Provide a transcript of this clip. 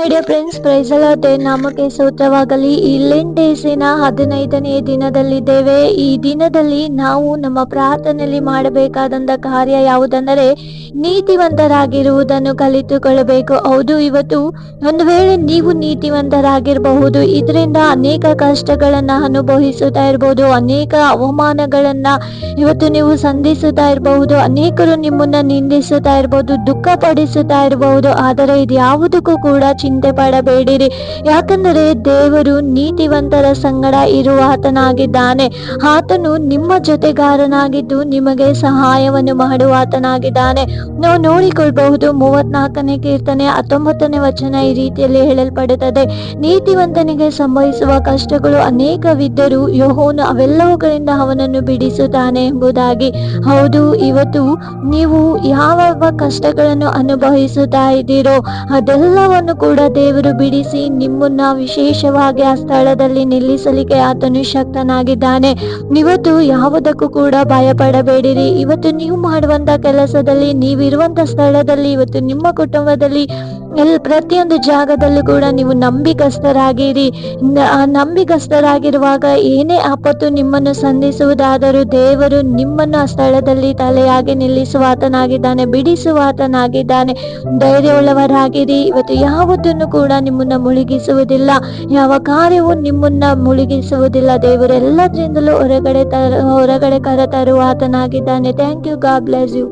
My dear friends, praise the Lord. ನಾಮಕ್ಕೆ ಸ್ತೋತ್ರವಾಗಲಿ. ಈ ಲೆಂಟ್ ಡೇಸಿನ 15ನೇ ದಿನದಲ್ಲಿದ್ದೇವೆ. ಈ ದಿನದಲ್ಲಿ ನಾವು ನಮ್ಮ ಪ್ರಾರ್ಥನೆಯಲ್ಲಿ ಮಾಡಬೇಕಾದಂತ ಕಾರ್ಯ ಯಾವುದೆಂದರೆ ನೀತಿವಂತರಾಗಿರುವುದನ್ನು ಕಲಿತುಕೊಳ್ಳಬೇಕು. ಹೌದು, ಇವತ್ತು ಒಂದು ವೇಳೆ ನೀವು ನೀತಿವಂತರಾಗಿರಬಹುದು, ಇದರಿಂದ ಅನೇಕ ಕಷ್ಟಗಳನ್ನ ಅನುಭವಿಸುತ್ತಾ ಇರಬಹುದು, ಅನೇಕ ಅವಮಾನಗಳನ್ನ ಇವತ್ತು ನೀವು ಸಂಧಿಸುತ್ತಾ ಇರಬಹುದು, ಅನೇಕರು ನಿಮ್ಮನ್ನ ನಿಂದಿಸುತ್ತಾ ಇರಬಹುದು, ದುಃಖ ಪಡಿಸುತ್ತಾ ಇರಬಹುದು. ಆದರೆ ಇದು ಯಾವುದಕ್ಕೂ ಕೂಡ ಚಿಂತೆ ಪಡಬೇಡಿರಿ. ಯಾಕಂದರೆ ದೇವರು ನೀತಿವಂತರ ಸಂಗಡ ಇರುವ ಆತನಾಗಿದ್ದಾನೆ. ಆತನು ನಿಮ್ಮ ಜೊತೆಗಾರನಾಗಿದ್ದು ನಿಮಗೆ ಸಹಾಯವನ್ನು ಮಾಡುವ ಆತನಾಗಿದ್ದಾನೆ. ನಾವು ನೋಡಿಕೊಳ್ಳಬಹುದು, 34ನೇ ಕೀರ್ತನೆ 19ನೇ ವಚನ ಈ ರೀತಿಯಲ್ಲಿ ಹೇಳಲ್ಪಡುತ್ತದೆ: ನೀತಿವಂತನಿಗೆ ಸಂಭವಿಸುವ ಕಷ್ಟಗಳು ಅನೇಕವಿದ್ದರೂ ಯೆಹೋವನು ಅವೆಲ್ಲವುಗಳಿಂದ ಅವನನ್ನು ಬಿಡಿಸುತ್ತಾನೆ ಎಂಬುದಾಗಿ. ಹೌದು, ಇವತ್ತು ನೀವು ಯಾವ ಕಷ್ಟಗಳನ್ನು ಅನುಭವಿಸುತ್ತಾ ಇದ್ದೀರೋ ಅದೆಲ್ಲವನ್ನು ಕೂಡ ದೇವರು ಬಿಡಿಸಿ ನಿಮ್ಮನ್ನ ವಿಶೇಷವಾಗಿ ಆ ಸ್ಥಳದಲ್ಲಿ ನಿಲ್ಲಿಸಲಿಕ್ಕೆ ಆತನು ಶಕ್ತನಾಗಿದ್ದಾನೆ. ಇವತ್ತು ಯಾವುದಕ್ಕೂ ಕೂಡ ಭಯ ಪಡಬೇಡಿರಿ. ಇವತ್ತು ನೀವು ಮಾಡುವಂತ ಕೆಲಸದಲ್ಲಿ, ನೀವಿರುವಂತ ಸ್ಥಳದಲ್ಲಿ, ಇವತ್ತು ನಿಮ್ಮ ಕುಟುಂಬದಲ್ಲಿ, ಪ್ರತಿಯೊಂದು ಜಾಗದಲ್ಲೂ ಕೂಡ ನೀವು ನಂಬಿಕಸ್ಥರಾಗಿರಿ. ನಂಬಿಕಸ್ಥರಾಗಿರುವಾಗ ಏನೇ ಆಪತ್ತು ನಿಮ್ಮನ್ನು ಸಂಧಿಸುವುದಾದರೂ ದೇವರು ನಿಮ್ಮನ್ನು ಆ ಸ್ಥಳದಲ್ಲಿ ತಲೆಯಾಗಿ ನಿಲ್ಲಿಸುವ ಆತನಾಗಿದ್ದಾನೆ, ಬಿಡಿಸುವ ಆತನಾಗಿದ್ದಾನೆ. ಧೈರ್ಯವುಳ್ಳವರಾಗಿರಿ. ಇವತ್ತು ಯಾವುದನ್ನು ಕೂಡ ನಿಮ್ಮನ್ನ ಮುಳುಗಿಸುವುದಿಲ್ಲ, ಯಾವ ಕಾರ್ಯವು ನಿಮ್ಮನ್ನ ಮುಳುಗಿಸುವುದಿಲ್ಲ. ದೇವರು ಎಲ್ಲದರಿಂದಲೂ ಹೊರಗಡೆ ಕರ ತರುವ ಆತನಾಗಿದ್ದಾನೆ. Thank you. God bless you.